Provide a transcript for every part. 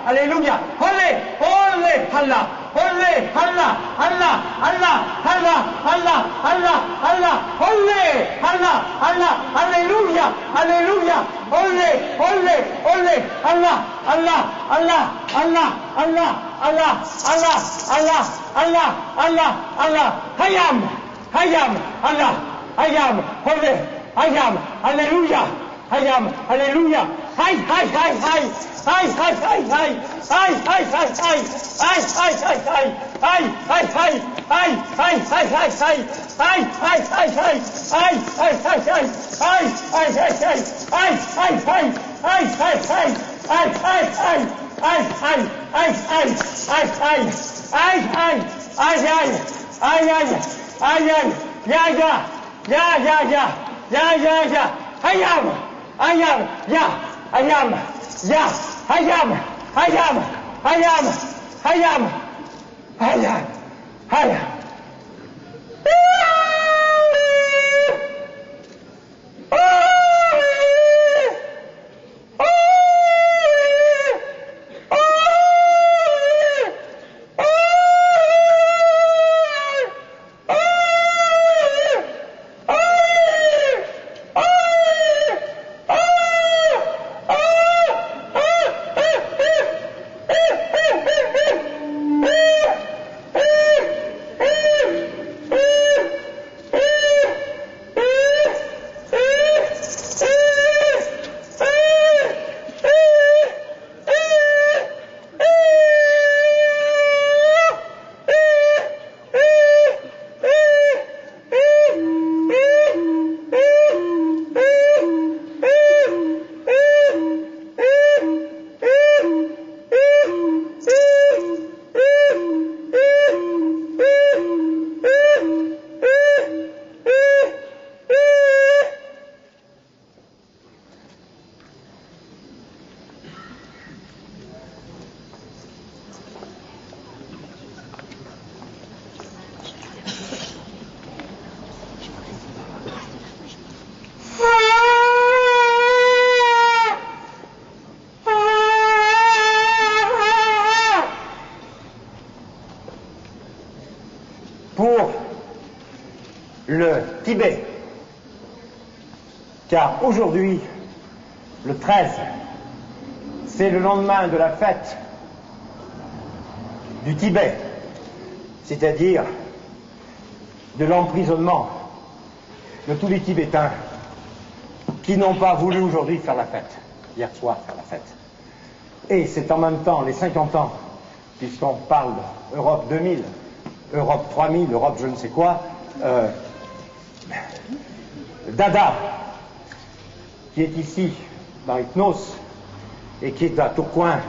Alléluia. Olé, Allah. Olé, Allah, Allah, Allah, Allah, Allah, Allah, Allah, olé, Allah, Allah, Alléluia, Alléluia, olé, Allah, Allah, Allah, Allah, Allah, Allah, Allah, Allah, Allah, Allah, Allah, Hayam, Allah, Hayam, olé, Hayam, Alléluia, Hayam, Alléluia, Hay, pour le Tibet, car aujourd'hui, le 13, c'est le lendemain de la fête du Tibet, c'est-à-dire de l'emprisonnement de tous les Tibétains qui n'ont pas voulu aujourd'hui faire la fête, hier soir faire la fête. Et c'est en même temps les 50 ans, puisqu'on parle d'Europe 2000, Europe 3000, Europe je ne sais quoi, Dada, qui est ici, dans Hypnose, et qui est à Tourcoing,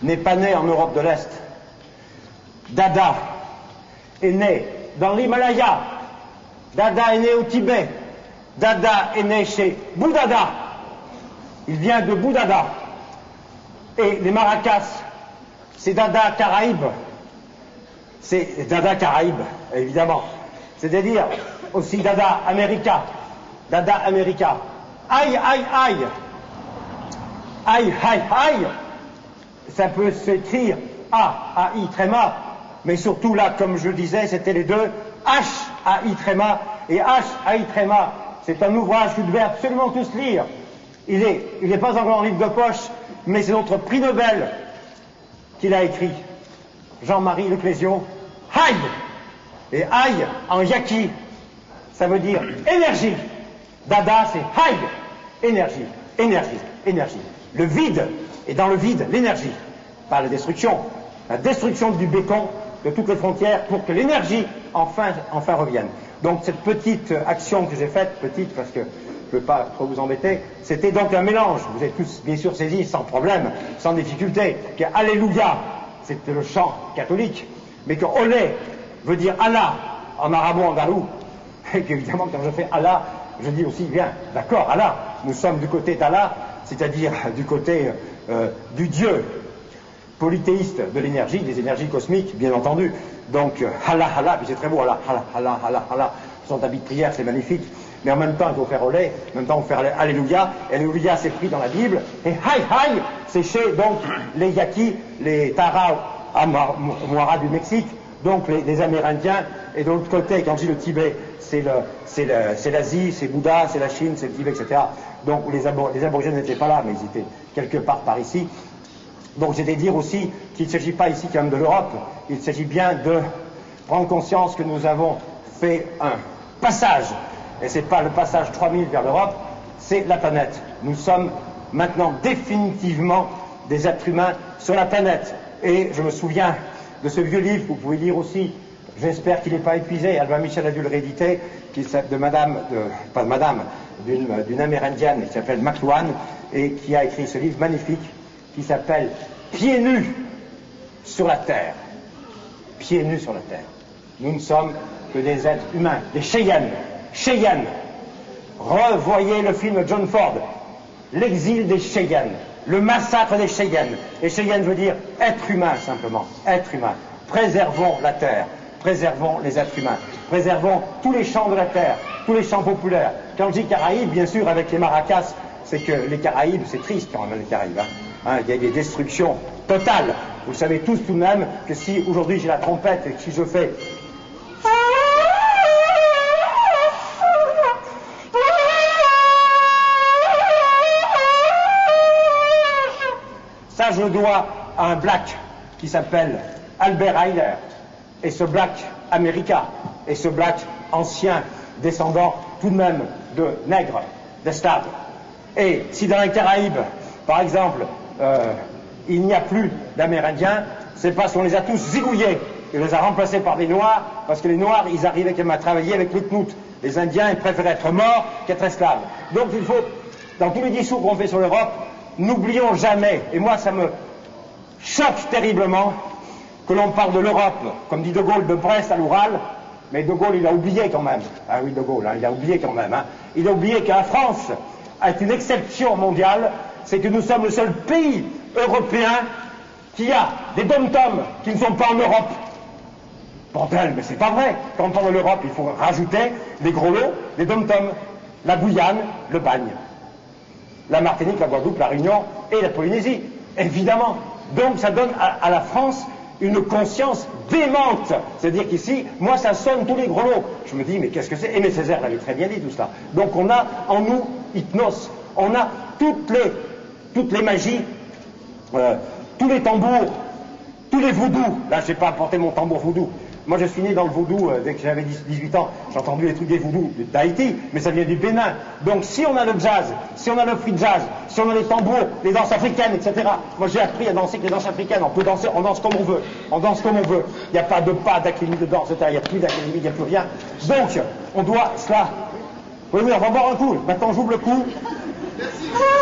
n'est pas né en Europe de l'Est. Dada est né dans l'Himalaya, Dada est né au Tibet, Dada est né chez Bouddhada, il vient de Bouddhada, et les maracas, c'est Dada Caraïbe, c'est Dada Caraïbe, évidemment, c'est-à-dire aussi Dada America, aïe, aïe, aïe, aïe, aïe, aïe, ça peut s'écrire A, A-I, tréma, mais surtout là, comme je disais, c'était les deux, H, A-I, tréma, et H, A-I, tréma, c'est un ouvrage que vous devez absolument tous lire. Il n'est pas encore en livre de poche, mais c'est notre prix Nobel qu'il a écrit, Jean-Marie Leclésio, Aïe, et aïe en yaqui, ça veut dire énergie. Dada, c'est aïe, énergie, énergie, énergie. Le vide, et dans le vide, l'énergie, pas la destruction du béton, de toutes les frontières, pour que l'énergie enfin revienne. Donc cette petite action que j'ai faite, petite parce que je ne veux pas trop vous embêter, c'était donc un mélange, vous êtes tous bien sûr saisis sans problème, sans difficulté, que Alléluia, c'était le chant catholique, mais que Olé veut dire Allah en arabo-andalou, et qu'évidemment quand je fais Allah, je dis aussi bien, d'accord, Allah, nous sommes du côté d'Allah, c'est-à-dire du côté du Dieu polythéiste de l'énergie, des énergies cosmiques, bien entendu. Donc, Allah, Allah, puis c'est très beau, Allah, Allah, Allah, Allah, Allah, son habit de prière, c'est magnifique. Mais en même temps, il faut faire olé, en même temps, il faut faire Alléluia. Alléluia, c'est pris dans la Bible. Et Haï, Haï, c'est chez, donc, les Yaquis, les Tara Moara du Mexique, donc les Amérindiens. Et de l'autre côté, quand je dis le Tibet, c'est l'Asie, c'est Bouddha, c'est la Chine, c'est le Tibet, etc. Donc, les aborigènes n'étaient pas là, mais ils étaient quelque part par ici. Donc, j'ai à dire aussi qu'il ne s'agit pas ici quand même de l'Europe, il s'agit bien de prendre conscience que nous avons fait un passage, et ce n'est pas le passage 3000 vers l'Europe, c'est la planète. Nous sommes maintenant définitivement des êtres humains sur la planète. Et je me souviens de ce vieux livre, vous pouvez lire aussi, j'espère qu'il n'est pas épuisé, Albin Michel a dû le rééditer, d'une amérindienne qui s'appelle McLuhan, et qui a écrit ce livre magnifique qui s'appelle Pieds nus sur la terre. Pieds nus sur la terre. Nous ne sommes que des êtres humains, des Cheyennes. Cheyennes. Revoyez le film de John Ford, L'exil des Cheyennes, le massacre des Cheyennes. Et Cheyenne veut dire être humain simplement, être humain. Préservons la terre, préservons les êtres humains, préservons tous les champs de la terre, tous les champs populaires. Quand je dis Caraïbes, bien sûr, avec les maracas, c'est que les Caraïbes, c'est triste quand même, les Caraïbes. Il y a des destructions totales. Vous savez tous tout de même que si aujourd'hui j'ai la trompette et que si je fais ça, je le dois à un black qui s'appelle Albert Ayler, et ce black America, et ce black ancien descendant tout de même de nègres, d'esclaves. Et si dans les Caraïbes, par exemple, il n'y a plus d'Amérindiens, c'est parce qu'on les a tous zigouillés. Il les a remplacés par des Noirs, parce que les Noirs, ils arrivaient quand même à travailler avec le Knout. Les Indiens, ils préféraient être morts qu'être esclaves. Donc il faut, dans tous les discours qu'on fait sur l'Europe, n'oublions jamais, et moi ça me choque terriblement, que l'on parle de l'Europe, comme dit De Gaulle, de Brest à l'Oural, mais De Gaulle, il a oublié quand même. Ah oui, De Gaulle, il a oublié quand même. Il a oublié que la France est une exception mondiale, c'est que nous sommes le seul pays européen qui a des dom-toms qui ne sont pas en Europe. Bordel, mais c'est pas vrai. Quand on parle de l'Europe, il faut rajouter des gros lots, des dom-toms. La Guyane, le Bagne. La Martinique, la Guadeloupe, la Réunion et la Polynésie, évidemment. Donc ça donne à la France une conscience démente. C'est-à-dire qu'ici, moi ça sonne tous les gros lots. Je me dis, mais qu'est-ce que c'est? Aimé Césaire l'avait très bien dit tout cela. Donc on a en nous hypnose, on a toutes les magies, tous les tambours, tous les voodoo. Là, je n'ai pas apporté mon tambour voodoo. Moi, je suis né dans le voodoo dès que j'avais 18 ans. J'ai entendu les trucs des voodoo d'Haïti, mais ça vient du Bénin. Donc, si on a le jazz, si on a le free jazz, si on a les tambours, les danses africaines, etc. Moi, j'ai appris à danser avec les danses africaines. On peut danser, on danse comme on veut. On danse comme on veut. Il n'y a pas de pas d'académie de danse, etc. Il n'y a plus d'académie, il n'y a plus rien. Donc, on doit cela. Oui, on va boire un coup. Maintenant, j'ouvre le coup. Merci.